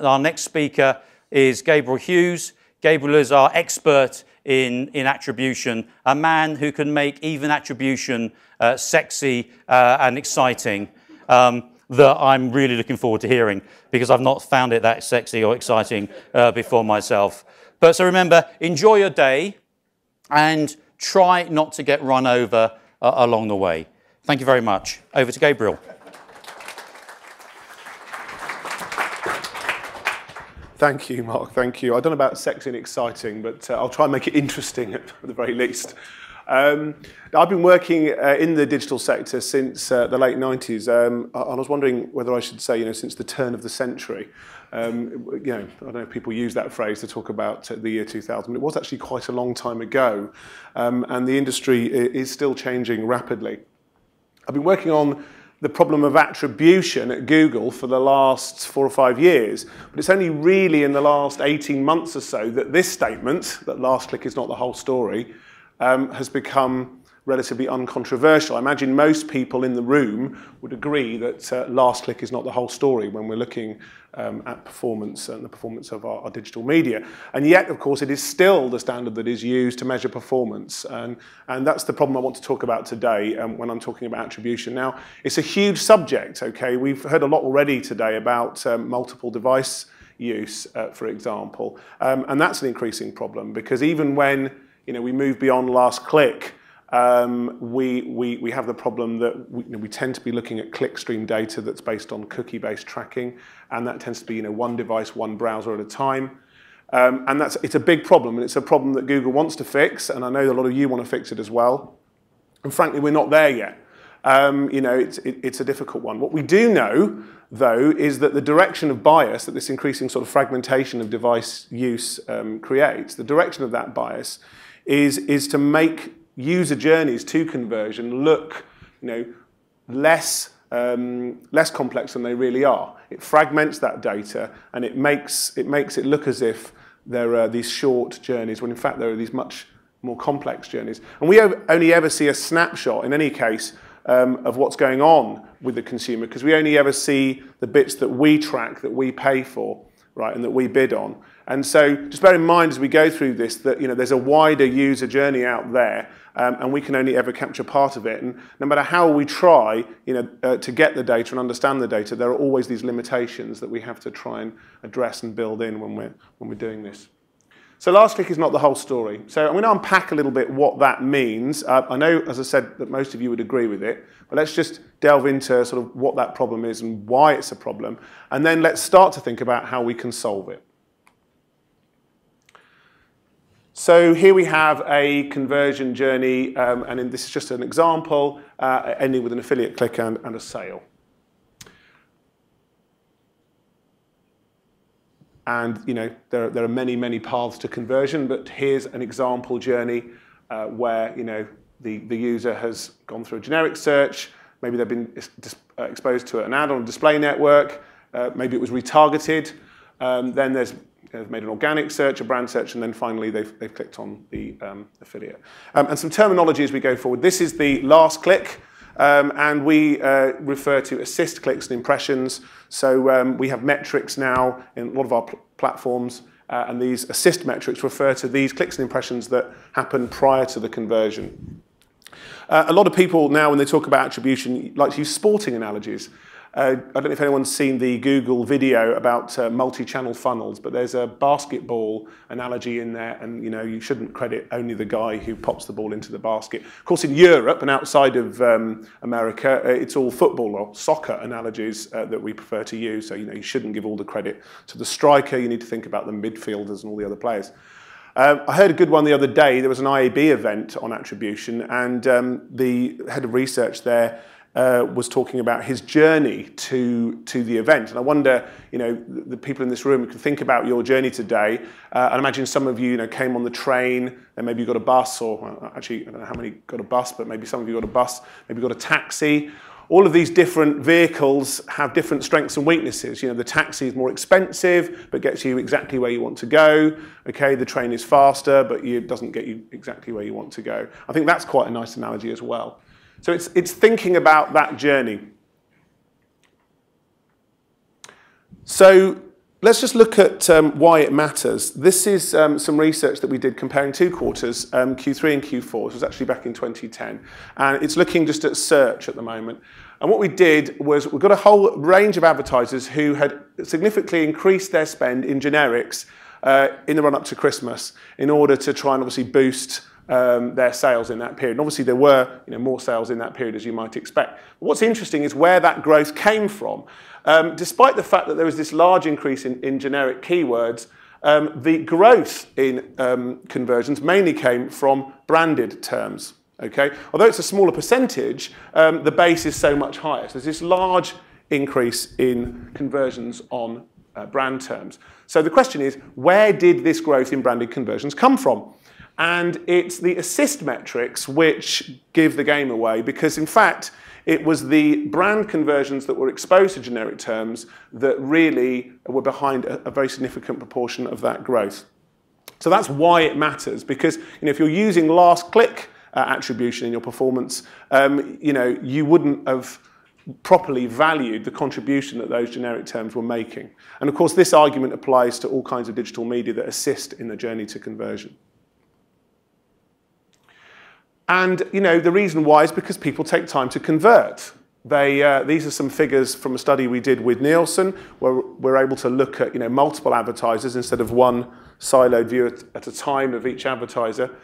our next speaker is Gabriel Hughes. Gabriel is our expert in attribution, a man who can make even attribution sexy and exciting, that I'm really looking forward to hearing, because I've not found it that sexy or exciting before myself. But so remember, enjoy your day and try not to get run over along the way. Thank you very much. Over to Gabriel. Thank you, Mark. Thank you. I don't know about sexy and exciting, but I'll try and make it interesting at the very least. I've been working in the digital sector since the late 90s. I was wondering whether I should say, since the turn of the century. I don't know if people use that phrase to talk about the year 2000. It was actually quite a long time ago, and the industry is still changing rapidly. I've been working on the problem of attribution at Google for the last 4 or 5 years, but it's only really in the last 18 months or so that this statement, that last click is not the whole story, has become relatively uncontroversial. I imagine most people in the room would agree that last click is not the whole story when we're looking at performance and the performance of our digital media. And yet, of course, it is still the standard that is used to measure performance. And that's the problem I want to talk about today when I'm talking about attribution. Now, it's a huge subject, okay? We've heard a lot already today about multiple device use, for example. And that's an increasing problem, because even when we move beyond last click, we have the problem that we tend to be looking at clickstream data that's based on cookie-based tracking, and that tends to be one device, one browser at a time. And it's a big problem, and it's a problem that Google wants to fix, and I know a lot of you want to fix it as well. And frankly, we're not there yet. It's a difficult one. What we do know, though, is that the direction of bias that this increasing sort of fragmentation of device use creates, the direction of that bias is to make user journeys to conversion look, less complex than they really are. It fragments that data, and it makes it look as if there are these short journeys, when in fact there are these much more complex journeys. And we only ever see a snapshot, in any case, of what's going on with the consumer, because we only ever see the bits that we track, that we pay for, right, and that we bid on. And so just bear in mind as we go through this that there's a wider user journey out there, and we can only ever capture part of it. And no matter how we try to get the data and understand the data, there are always these limitations that we have to try and address and build in when we're doing this. So last click is not the whole story. So I'm going to unpack a little bit what that means. I know, as I said, that most of you would agree with it, but let's just delve into sort of what that problem is and why it's a problem, and then let's start to think about how we can solve it. So here we have a conversion journey, and this is just an example, ending with an affiliate click and a sale. And there are many, many paths to conversion, but here's an example journey where the user has gone through a generic search, maybe they've been exposed to an ad on a display network, maybe it was retargeted, then they've made an organic search, a brand search, and then finally they've clicked on the affiliate. And some terminology as we go forward. This is the last click, and we refer to assist clicks and impressions. So we have metrics now in a lot of our platforms, and these assist metrics refer to these clicks and impressions that happen prior to the conversion. A lot of people now, when they talk about attribution, like to use sporting analogies. I don't know if anyone's seen the Google video about multi-channel funnels, but there's a basketball analogy in there, and you shouldn't credit only the guy who pops the ball into the basket. Of course, in Europe and outside of America, it's all football or soccer analogies that we prefer to use. So you shouldn't give all the credit to the striker. You need to think about the midfielders and all the other players. I heard a good one the other day. There was an IAB event on attribution, and the head of research there was talking about his journey to the event. And I wonder, the people in this room can think about your journey today. I imagine some of you, came on the train, and maybe you got a bus, or well, actually, I don't know how many got a bus, but maybe some of you got a bus, maybe got a taxi. All of these different vehicles have different strengths and weaknesses. The taxi is more expensive, but gets you exactly where you want to go. Okay, the train is faster, but it doesn't get you exactly where you want to go. I think that's quite a nice analogy as well. So it's thinking about that journey. So let's just look at why it matters. This is some research that we did comparing 2 quarters, Q3 and Q4. This was actually back in 2010. And it's looking just at search at the moment. And what we did was we got a whole range of advertisers who had significantly increased their spend in generics in the run-up to Christmas in order to try and obviously boost their sales in that period. And obviously there were more sales in that period, as you might expect. But what's interesting is where that growth came from. Despite the fact that there was this large increase in generic keywords, the growth in conversions mainly came from branded terms. Okay? Although it's a smaller percentage, the base is so much higher. So there's this large increase in conversions on brand terms. So the question is, where did this growth in branded conversions come from? And it's the assist metrics which give the game away, because in fact, it was the brand conversions that were exposed to generic terms that really were behind a very significant proportion of that growth. So that's why it matters, because if you're using last click attribution in your performance, you wouldn't have properly valued the contribution that those generic terms were making. And of course, this argument applies to all kinds of digital media that assist in the journey to conversion. And the reason why is because people take time to convert. These are some figures from a study we did with Nielsen, where we're able to look at multiple advertisers instead of one siloed view at a time of each advertiser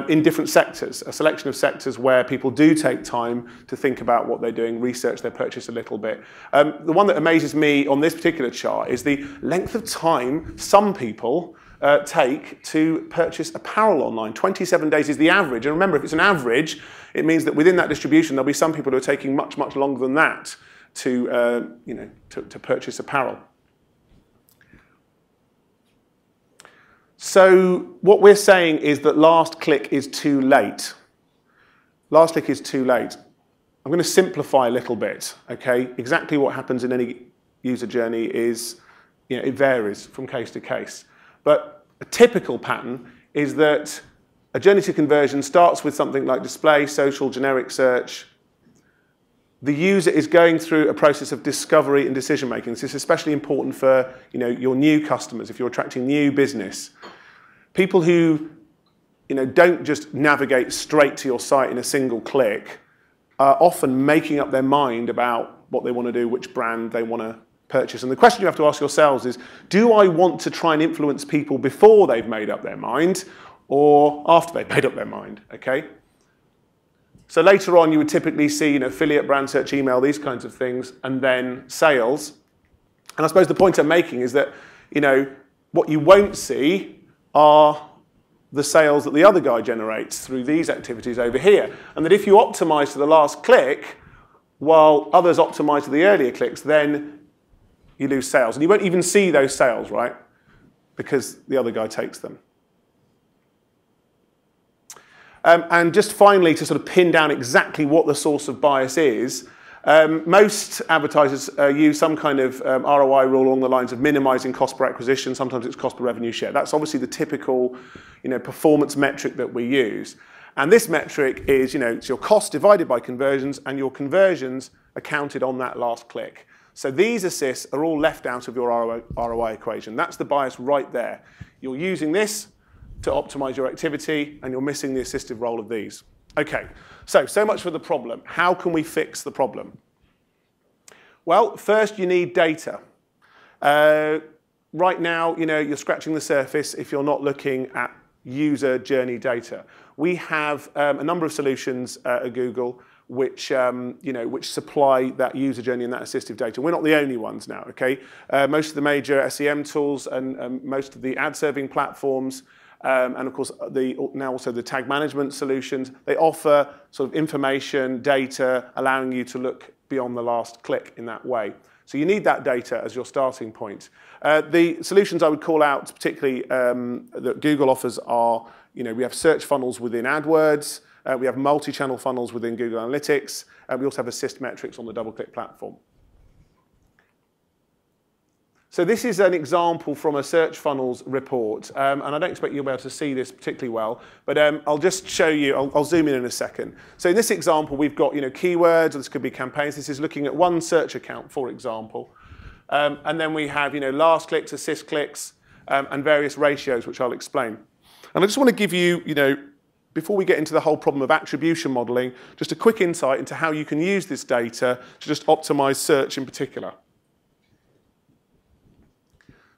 in different sectors, a selection of sectors where people do take time to think about what they're doing, research their purchase a little bit. The one that amazes me on this particular chart is the length of time some people take to purchase apparel online. 27 days is the average. And remember, if it's an average, it means that within that distribution, there'll be some people who are taking much, much longer than that to purchase apparel. So what we're saying is that last click is too late. Last click is too late. I'm going to simplify a little bit, okay? Exactly what happens in any user journey is, it varies from case to case. But a typical pattern is that a journey to conversion starts with something like display, social, generic search. The user is going through a process of discovery and decision making. This is especially important for your new customers, if you're attracting new business. People who don't just navigate straight to your site in a single click are often making up their mind about what they want to do, which brand they want to purchase. And the question you have to ask yourselves is, do I want to try and influence people before they've made up their mind or after they've made up their mind? Okay? So later on, you would typically see affiliate, brand search, email, these kinds of things, and then sales. And I suppose the point I'm making is that what you won't see are the sales that the other guy generates through these activities over here. And that if you optimize to the last click, while others optimize to the earlier clicks, then you lose sales. And you won't even see those sales, right? Because the other guy takes them. And just finally, to sort of pin down exactly what the source of bias is, most advertisers use some kind of ROI rule along the lines of minimizing cost per acquisition. Sometimes it's cost per revenue share. That's obviously the typical performance metric that we use. And this metric is it's your cost divided by conversions, and your conversions are counted on that last click. So these assists are all left out of your ROI equation. That's the bias right there. You're using this to optimize your activity, and you're missing the assistive role of these. Okay, so much for the problem. How can we fix the problem? Well, first you need data. Right now, you're scratching the surface if you're not looking at user journey data. We have a number of solutions at Google which supply that user journey and that assistive data. We're not the only ones now, okay? Most of the major SEM tools and most of the ad-serving platforms, and of course, now also the tag management solutions, they offer sort of information, data, allowing you to look beyond the last click in that way. So you need that data as your starting point. The solutions I would call out, particularly that Google offers, are, we have search funnels within AdWords, we have multi-channel funnels within Google Analytics, and we also have assist metrics on the DoubleClick platform. So this is an example from a search funnels report, and I don't expect you'll be able to see this particularly well, but I'll just show you, I'll zoom in a second. So in this example, we've got keywords, or this could be campaigns. This is looking at one search account, for example. And then we have, last clicks, assist clicks, and various ratios, which I'll explain. And I just want to give you, before we get into the whole problem of attribution modeling, just a quick insight into how you can use this data to just optimize search in particular.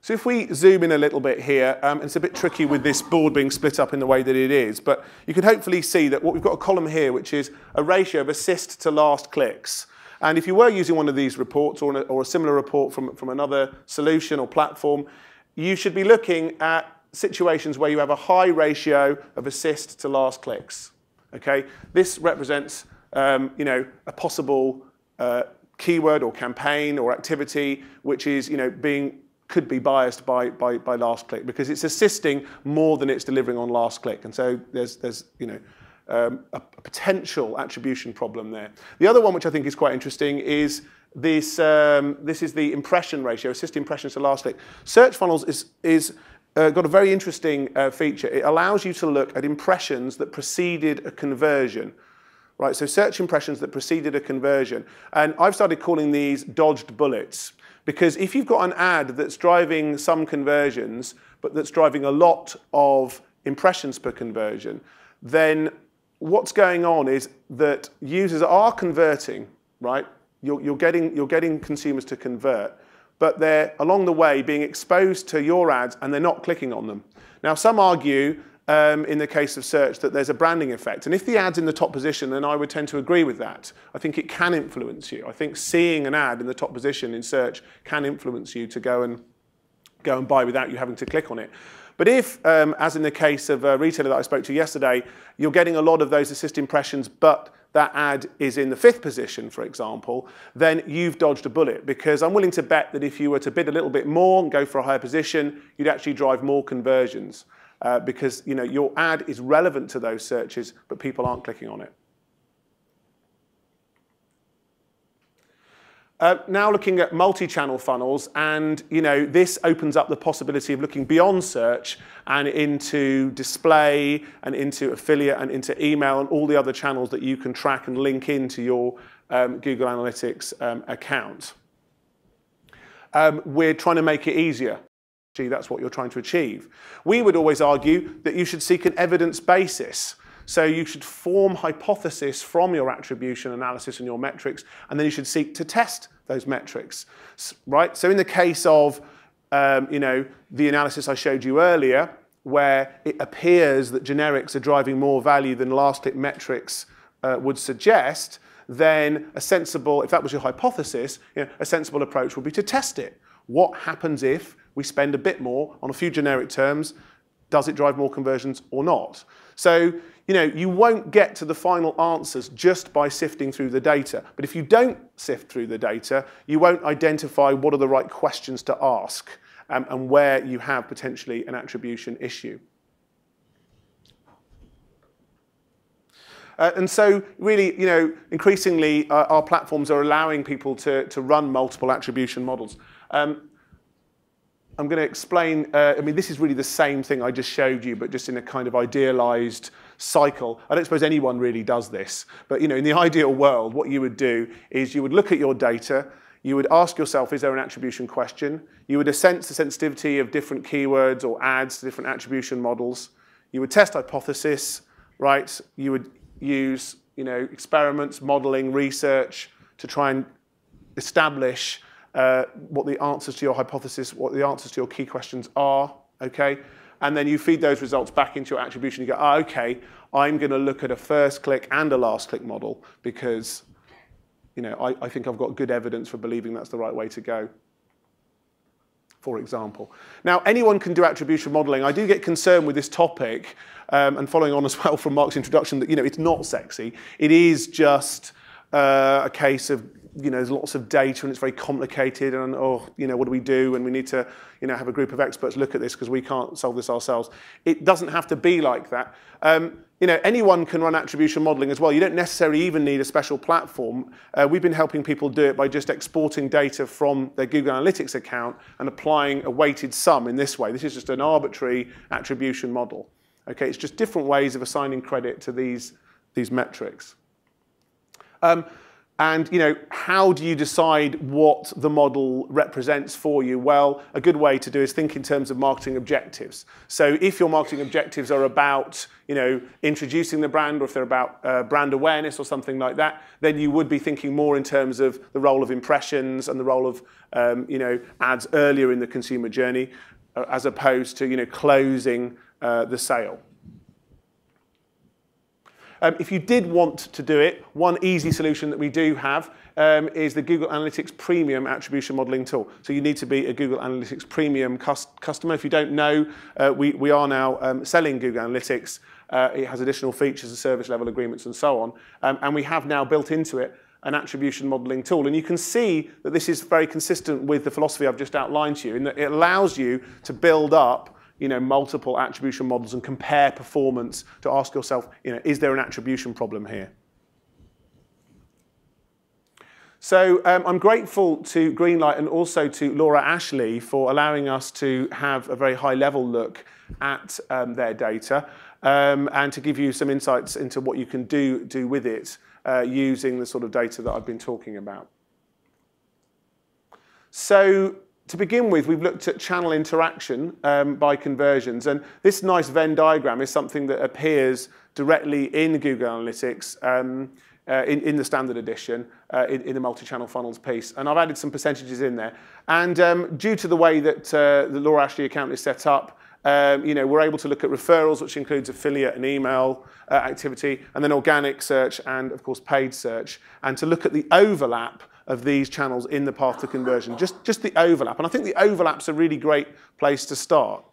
So if we zoom in a little bit here, it's a bit tricky with this board being split up in the way that it is, but you can hopefully see that we've got a column here which is a ratio of assist to last clicks. And if you were using one of these reports or a similar report from another solution or platform, you should be looking at situations where you have a high ratio of assist to last clicks. Okay, this represents a possible keyword or campaign or activity which is could be biased by last click because it's assisting more than it's delivering on last click, and so there's a potential attribution problem there. The other one which I think is quite interesting is this. This is the impression ratio, assist impressions to last click. Search funnels is got a very interesting feature. It allows you to look at impressions that preceded a conversion. Right, so search impressions that preceded a conversion. And I've started calling these dodged bullets. Because if you've got an ad that's driving some conversions, but that's driving a lot of impressions per conversion, then what's going on is that users are converting, right? You're getting consumers to convert, but they're along the way being exposed to your ads and they're not clicking on them. Now, some argue in the case of search that there's a branding effect. And if the ad's in the top position, then I would tend to agree with that. I think it can influence you. I think seeing an ad in the top position in search can influence you to go and buy without you having to click on it. But if, as in the case of a retailer that I spoke to yesterday, you're getting a lot of those assist impressions, but that ad is in the 5th position, for example, then you've dodged a bullet. Because I'm willing to bet that if you were to bid a little bit more and go for a higher position, you'd actually drive more conversions. Because your ad is relevant to those searches, but people aren't clicking on it. Now looking at multi-channel funnels, and this opens up the possibility of looking beyond search and into display and into affiliate and into email and all the other channels that you can track and link into your Google Analytics account. We're trying to make it easier. That's what you're trying to achieve. We would always argue that you should seek an evidence basis. So you should form hypothesis from your attribution analysis and your metrics, and then you should seek to test those metrics, right? So in the case of the analysis I showed you earlier, where it appears that generics are driving more value than last click metrics would suggest, then a sensible, if that was your hypothesis, a sensible approach would be to test it. What happens if we spend a bit more on a few generic terms? Does it drive more conversions or not? So, you won't get to the final answers just by sifting through the data. But if you don't sift through the data, you won't identify what are the right questions to ask and where you have potentially an attribution issue. And so really, increasingly, our platforms are allowing people to run multiple attribution models. I'm going to explain, this is really the same thing I just showed you, but just in a kind of idealized cycle. I don't suppose anyone really does this, but in the ideal world, what you would do is you would look at your data, you would ask yourself, is there an attribution question? You would assess the sensitivity of different keywords or ads to different attribution models. You would test hypothesis, right? You would use, experiments, modeling, research to try and establish what the answers to your hypothesis, what the answers to your key questions are, okay? And then you feed those results back into your attribution. You go, okay, I'm going to look at a first click and a last click model because, I think I've got good evidence for believing that's the right way to go, for example. Now, anyone can do attribution modeling. I do get concerned with this topic, and following on as well from Mark's introduction, that, it's not sexy. It is just a case of, there's lots of data and it's very complicated and, what do we do? And we need to, have a group of experts look at this because we can't solve this ourselves. It doesn't have to be like that. Anyone can run attribution modeling as well. You don't necessarily even need a special platform. We've been helping people do it by just exporting data from their Google Analytics account and applying a weighted sum in this way. This is just an arbitrary attribution model. Okay, it's just different ways of assigning credit to these metrics. And how do you decide what the model represents for you? Well, a good way to do is think in terms of marketing objectives. So if your marketing objectives are about introducing the brand, or if they're about brand awareness or something like that, then you would be thinking more in terms of the role of impressions and the role of ads earlier in the consumer journey, as opposed to closing the sale. If you did want to do it, one easy solution that we do have is the Google Analytics Premium Attribution Modeling Tool. So you need to be a Google Analytics Premium customer. If you don't know, we are now selling Google Analytics. It has additional features and service level agreements and so on. And we have now built into it an attribution modeling tool. And you can see that this is very consistent with the philosophy I've just outlined to you, in that it allows you to build up multiple attribution models and compare performance to ask yourself, is there an attribution problem here? So I'm grateful to Greenlight and also to Laura Ashley for allowing us to have a very high-level look at their data and to give you some insights into what you can do with it using the sort of data that I've been talking about. So to begin with, we've looked at channel interaction by conversions. And this nice Venn diagram is something that appears directly in Google Analytics in the standard edition, in the multi-channel funnels piece. And I've added some percentages in there. And due to the way that the Laura Ashley account is set up, we're able to look at referrals, which includes affiliate and email activity, and then organic search and, of course, paid search, and to look at the overlap of these channels in the path to conversion, just the overlap. And I think the overlap's a really great place to start.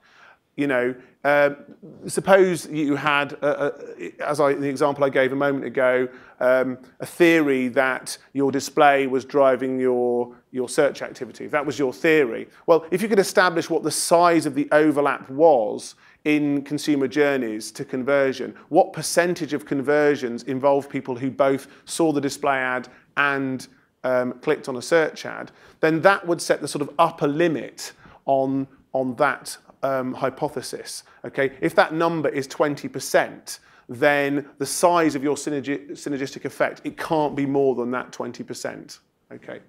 Suppose you had, the example I gave a moment ago, a theory that your display was driving your search activity. If that was your theory, well, if you could establish what the size of the overlap was in consumer journeys to conversion, what percentage of conversions involve people who both saw the display ad and clicked on a search ad, then that would set the sort of upper limit on that hypothesis. Okay, if that number is 20%, then the size of your synergistic effect, it can't be more than that 20%. Okay.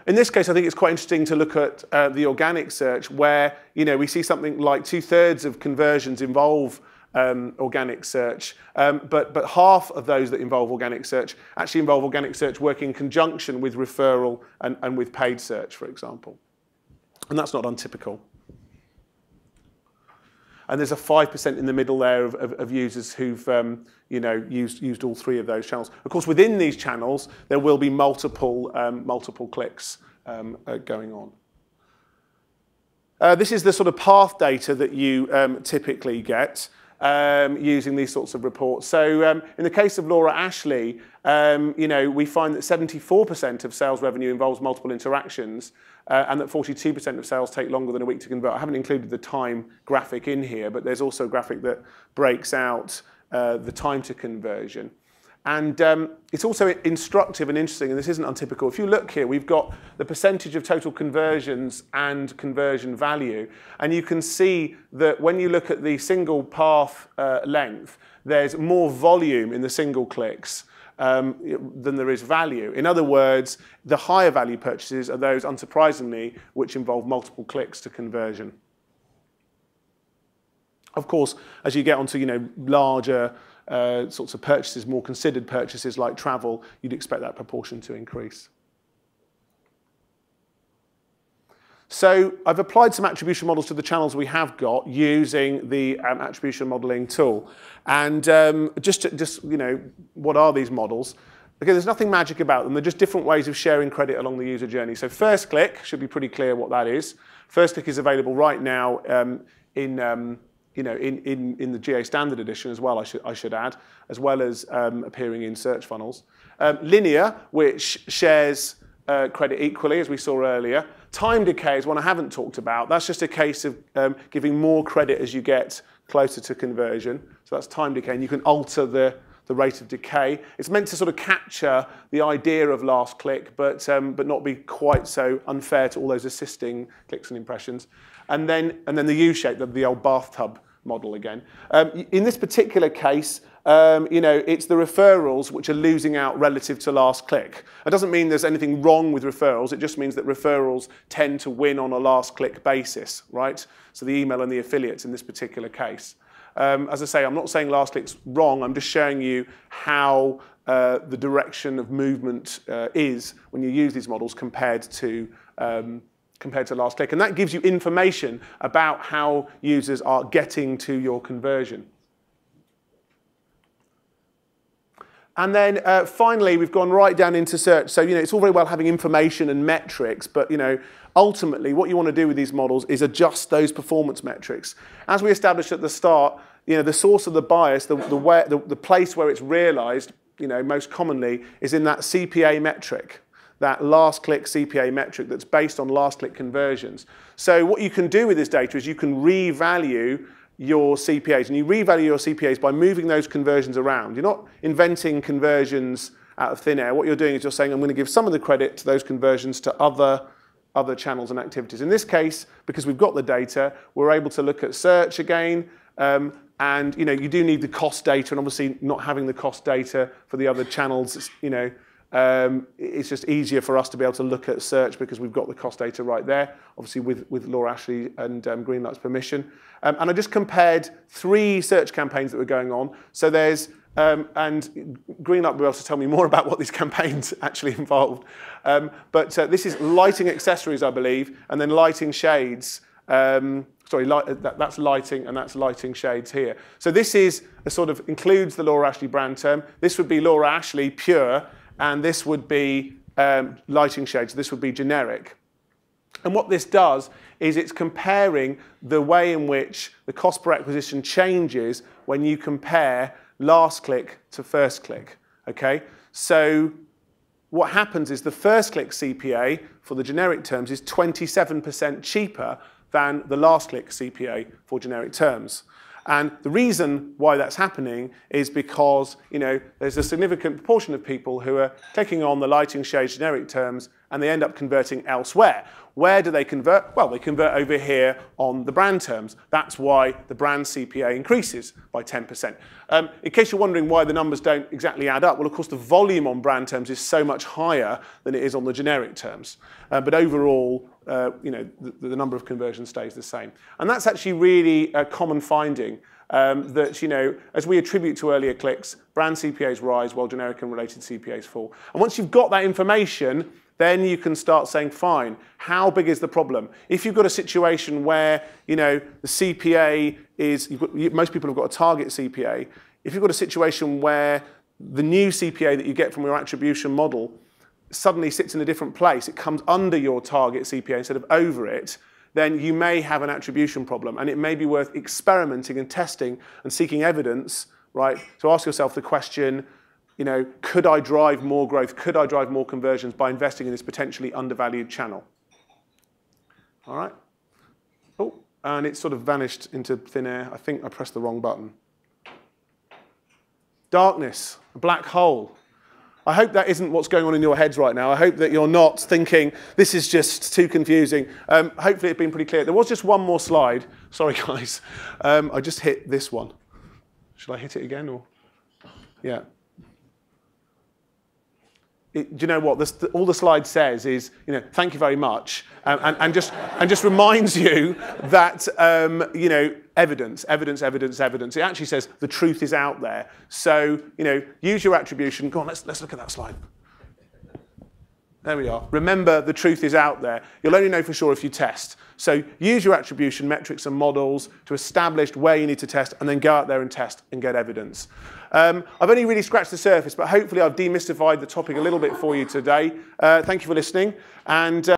In this case, I think it's quite interesting to look at the organic search, where we see something like 2/3 of conversions involve organic search, but half of those that involve organic search actually involve organic search working in conjunction with referral and with paid search, for example. And that's not untypical. And there's a 5% in the middle there of users who've used all three of those channels. Of course, within these channels, there will be multiple clicks going on. This is the sort of path data that you typically get using these sorts of reports. So in the case of Laura Ashley, we find that 74% of sales revenue involves multiple interactions, and that 42% of sales take longer than a week to convert. I haven't included the time graphic in here, but there's also a graphic that breaks out the time to conversion. And it's also instructive and interesting, and this isn't untypical. If you look here, we've got the percentage of total conversions and conversion value. And you can see that when you look at the single path length, there's more volume in the single clicks than there is value. In other words, the higher value purchases are those, unsurprisingly, which involve multiple clicks to conversion. Of course, as you get onto larger sorts of purchases, more considered purchases like travel, you'd expect that proportion to increase. So I've applied some attribution models to the channels we have got using the attribution modeling tool. And just what are these models? Okay, there's nothing magic about them. They're just different ways of sharing credit along the user journey. So first click should be pretty clear what that is. First click is available right now in the GA standard edition as well, I should add, as well as appearing in search funnels. Linear, which shares credit equally, as we saw earlier. Time decay is one I haven't talked about. That's just a case of giving more credit as you get closer to conversion. So that's time decay, and you can alter the rate of decay. It's meant to sort of capture the idea of last click, but not be quite so unfair to all those assisting clicks and impressions. And then the U-shape, the old bathtub model again. In this particular case, it's the referrals which are losing out relative to last click. It doesn't mean there's anything wrong with referrals. It just means that referrals tend to win on a last click basis, right? So the email and the affiliates in this particular case. As I say, I'm not saying last click's wrong. I'm just showing you how the direction of movement is when you use these models compared to last click. And that gives you information about how users are getting to your conversion. And then finally, we've gone right down into search. So, it's all very well having information and metrics, but, ultimately what you want to do with these models is adjust those performance metrics. As we established at the start, the source of the bias, the place where it's realized, most commonly is in that CPA metric, that last click CPA metric that's based on last click conversions. So what you can do with this data is you can revalue your CPAs, and you revalue your CPAs by moving those conversions around. You're not inventing conversions out of thin air. What you're doing is you're saying, I'm going to give some of the credit to those conversions to other channels and activities. In this case, because we've got the data, we're able to look at search again, and you do need the cost data, and obviously not having the cost data for the other channels, it's just easier for us to be able to look at search because we've got the cost data right there, obviously with Laura Ashley and Greenlight's permission. And I just compared 3 search campaigns that were going on. So there's, and Greenlight will be able to tell me more about what these campaigns actually involved. But this is lighting accessories, I believe, and then lighting shades. That's lighting, and that's lighting shades here. So this is a sort of includes the Laura Ashley brand term. This would be Laura Ashley pure, and this would be lighting shades. This would be generic. And what this does is it's comparing the way in which the cost per acquisition changes when you compare last click to first click. Okay, so what happens is the first click CPA for the generic terms is 27% cheaper than the last click CPA for generic terms. And the reason why that's happening is because there's a significant proportion of people who are clicking on the lighting shade generic terms and they end up converting elsewhere. Where do they convert? Well, they convert over here on the brand terms. That's why the brand CPA increases by 10%. In case you're wondering why the numbers don't exactly add up, well, of course, the volume on brand terms is so much higher than it is on the generic terms. But overall, the number of conversions stays the same. And that's actually really a common finding, that, as we attribute to earlier clicks, brand CPAs rise while generic and related CPAs fall. And once you've got that information, then you can start saying, fine, how big is the problem? If you've got a situation where, the CPA is, most people have got a target CPA. If you've got a situation where the new CPA that you get from your attribution model suddenly sits in a different place, it comes under your target CPA instead of over it, then you may have an attribution problem, and it may be worth experimenting and testing and seeking evidence, right? So ask yourself the question, could I drive more growth? Could I drive more conversions by investing in this potentially undervalued channel? All right. Oh, and it sort of vanished into thin air. I think I pressed the wrong button. Darkness, a black hole. I hope that isn't what's going on in your heads right now. I hope that you're not thinking, this is just too confusing. Hopefully it's been pretty clear. There was just one more slide. Sorry, guys. I just hit this one. Should I hit it again? Or? Yeah. Do you know what? All the slide says is, thank you very much, and just reminds you that, evidence. It actually says the truth is out there. So, use your attribution. Go on, let's look at that slide. There we are. Remember, the truth is out there. You'll only know for sure if you test. So use your attribution metrics and models to establish where you need to test, and then go out there and test and get evidence. I've only really scratched the surface, but hopefully I've demystified the topic a little bit for you today. Thank you for listening. And